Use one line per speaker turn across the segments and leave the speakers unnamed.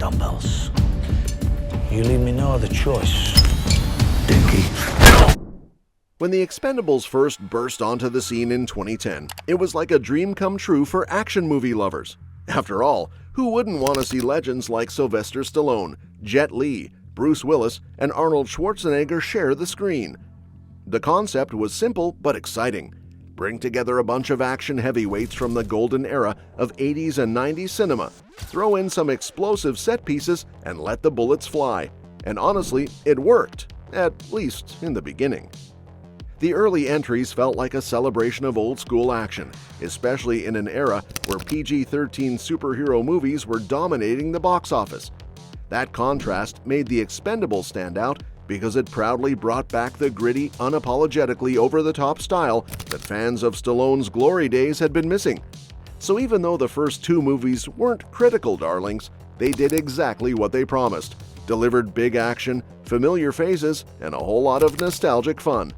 dumbbells. You leave me no other choice, Dinky.
When the Expendables first burst onto the scene in 2010, it was like a dream come true for action movie lovers. After all, who wouldn't want to see legends like Sylvester Stallone, Jet Li, Bruce Willis, and Arnold Schwarzenegger share the screen? The concept was simple but exciting. Bring together a bunch of action heavyweights from the golden era of 80s and 90s cinema, throw in some explosive set pieces, and let the bullets fly. And honestly, it worked, at least in the beginning. The early entries felt like a celebration of old-school action, especially in an era where PG-13 superhero movies were dominating the box office. That contrast made The Expendables stand out because it proudly brought back the gritty, unapologetically over-the-top style that fans of Stallone's glory days had been missing. So even though the first two movies weren't critical darlings, they did exactly what they promised, delivered big action, familiar faces, and a whole lot of nostalgic fun.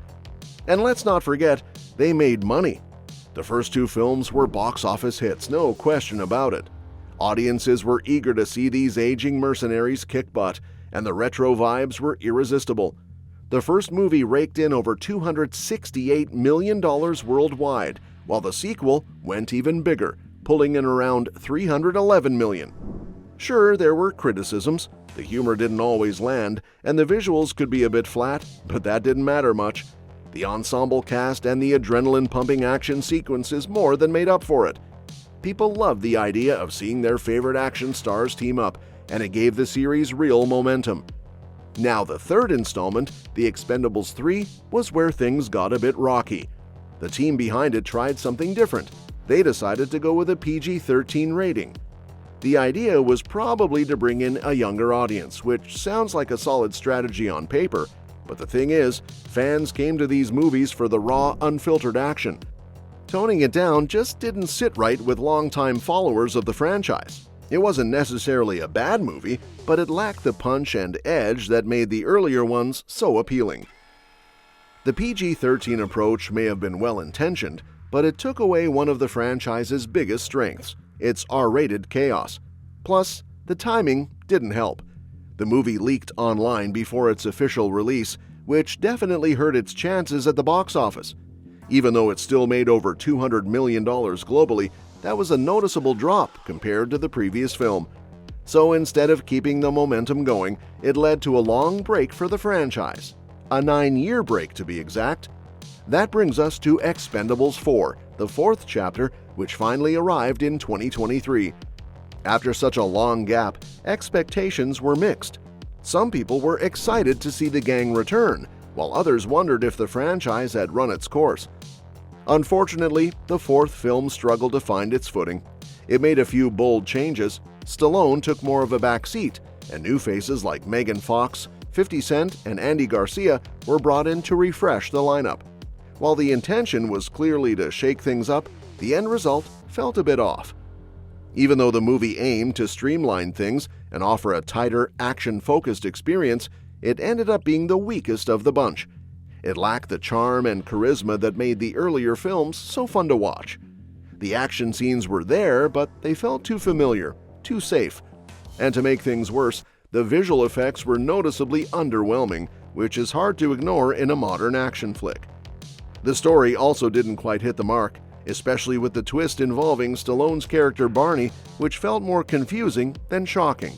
And let's not forget, they made money. The first two films were box office hits, no question about it. Audiences were eager to see these aging mercenaries kick butt, and the retro vibes were irresistible. The first movie raked in over $268 million worldwide, while the sequel went even bigger, pulling in around $311 million. Sure, there were criticisms, the humor didn't always land, and the visuals could be a bit flat, but that didn't matter much. The ensemble cast and the adrenaline-pumping action sequences more than made up for it. People loved the idea of seeing their favorite action stars team up, and it gave the series real momentum. Now the third installment, The Expendables 3, was where things got a bit rocky. The team behind it tried something different. They decided to go with a PG-13 rating. The idea was probably to bring in a younger audience, which sounds like a solid strategy on paper, but the thing is, fans came to these movies for the raw, unfiltered action. Toning it down just didn't sit right with longtime followers of the franchise. It wasn't necessarily a bad movie, but it lacked the punch and edge that made the earlier ones so appealing. The PG-13 approach may have been well-intentioned, but it took away one of the franchise's biggest strengths, its R-rated chaos. Plus, the timing didn't help. The movie leaked online before its official release, which definitely hurt its chances at the box office. Even though it still made over $200 million globally, that was a noticeable drop compared to the previous film. So instead of keeping the momentum going, it led to a long break for the franchise. A 9-year break to be exact. That brings us to Expendables 4, the fourth chapter, which finally arrived in 2023. After such a long gap, expectations were mixed. Some people were excited to see the gang return, while others wondered if the franchise had run its course. Unfortunately, the fourth film struggled to find its footing. It made a few bold changes. Stallone took more of a back seat, and new faces like Megan Fox, 50 Cent, and Andy Garcia were brought in to refresh the lineup. While the intention was clearly to shake things up, the end result felt a bit off. Even though the movie aimed to streamline things and offer a tighter, action-focused experience, it ended up being the weakest of the bunch. It lacked the charm and charisma that made the earlier films so fun to watch. The action scenes were there, but they felt too familiar, too safe. And to make things worse, the visual effects were noticeably underwhelming, which is hard to ignore in a modern action flick. The story also didn't quite hit the mark, especially with the twist involving Stallone's character Barney, which felt more confusing than shocking.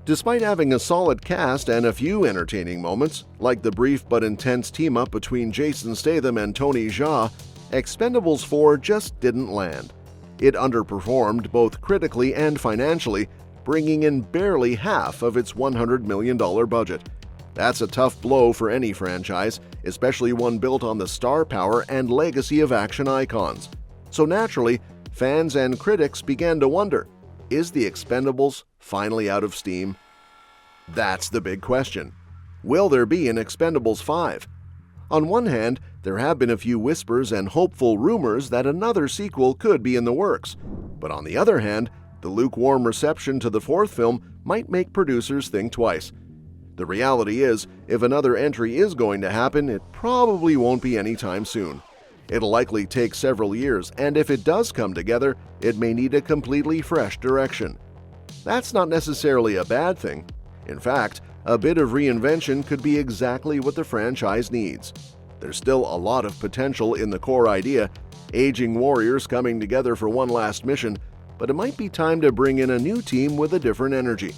Despite having a solid cast and a few entertaining moments, like the brief but intense team-up between Jason Statham and Tony Jaa, Expendables 4 just didn't land. It underperformed both critically and financially, bringing in barely half of its $100 million budget. That's a tough blow for any franchise, especially one built on the star power and legacy of action icons. So naturally, fans and critics began to wonder, is The Expendables finally out of steam? That's the big question. Will there be an Expendables 5? On one hand, there have been a few whispers and hopeful rumors that another sequel could be in the works. But on the other hand, the lukewarm reception to the fourth film might make producers think twice. The reality is, if another entry is going to happen, it probably won't be anytime soon. It'll likely take several years, and if it does come together, it may need a completely fresh direction. That's not necessarily a bad thing. In fact, a bit of reinvention could be exactly what the franchise needs. There's still a lot of potential in the core idea, aging warriors coming together for one last mission, but it might be time to bring in a new team with a different energy.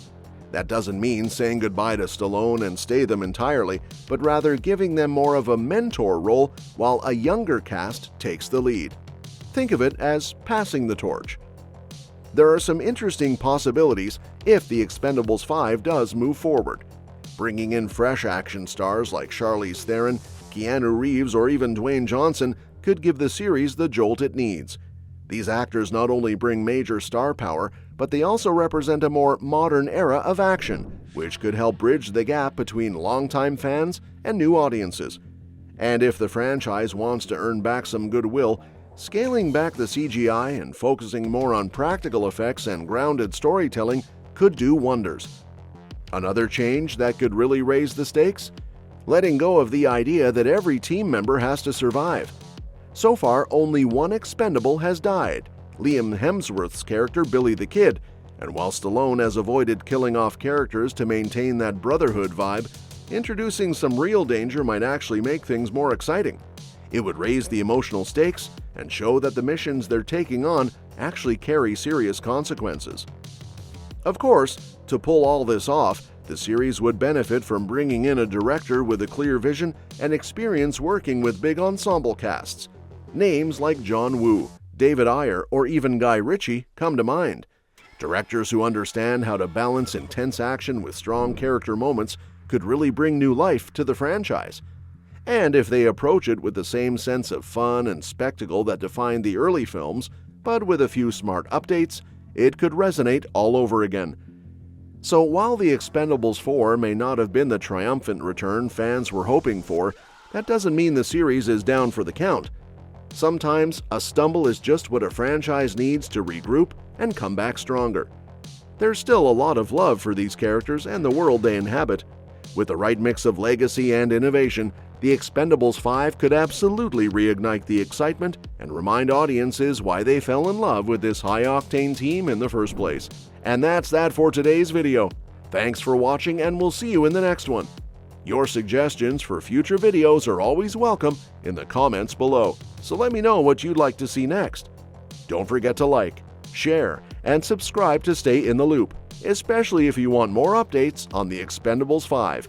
That doesn't mean saying goodbye to Stallone and Statham entirely, but rather giving them more of a mentor role while a younger cast takes the lead. Think of it as passing the torch. There are some interesting possibilities if the Expendables 5 does move forward. Bringing in fresh action stars like Charlize Theron, Keanu Reeves, or even Dwayne Johnson could give the series the jolt it needs. These actors not only bring major star power, but they also represent a more modern era of action, which could help bridge the gap between longtime fans and new audiences. And if the franchise wants to earn back some goodwill, scaling back the CGI and focusing more on practical effects and grounded storytelling could do wonders. Another change that could really raise the stakes? Letting go of the idea that every team member has to survive. So far, only one expendable has died, Liam Hemsworth's character Billy the Kid, and while Stallone has avoided killing off characters to maintain that brotherhood vibe, introducing some real danger might actually make things more exciting. It would raise the emotional stakes and show that the missions they're taking on actually carry serious consequences. Of course, to pull all this off, the series would benefit from bringing in a director with a clear vision and experience working with big ensemble casts. Names like John Woo, David Ayer, or even Guy Ritchie come to mind. Directors who understand how to balance intense action with strong character moments could really bring new life to the franchise. And if they approach it with the same sense of fun and spectacle that defined the early films, but with a few smart updates, it could resonate all over again. So while The Expendables 4 may not have been the triumphant return fans were hoping for, that doesn't mean the series is down for the count. Sometimes a stumble is just what a franchise needs to regroup and come back stronger. There's still a lot of love for these characters and the world they inhabit. With the right mix of legacy and innovation, The Expendables 5 could absolutely reignite the excitement and remind audiences why they fell in love with this high-octane team in the first place. And that's that for today's video. Thanks for watching, and we'll see you in the next one. Your suggestions for future videos are always welcome in the comments below, so let me know what you'd like to see next. Don't forget to like, share, and subscribe to stay in the loop, especially if you want more updates on The Expendables 5.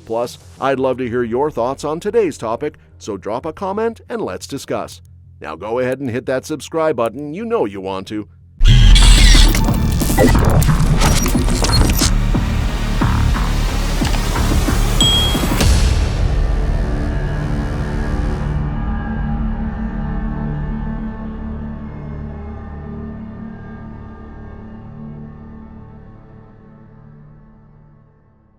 Plus, I'd love to hear your thoughts on today's topic, so drop a comment and let's discuss. Now go ahead and hit that subscribe button, you know you want to.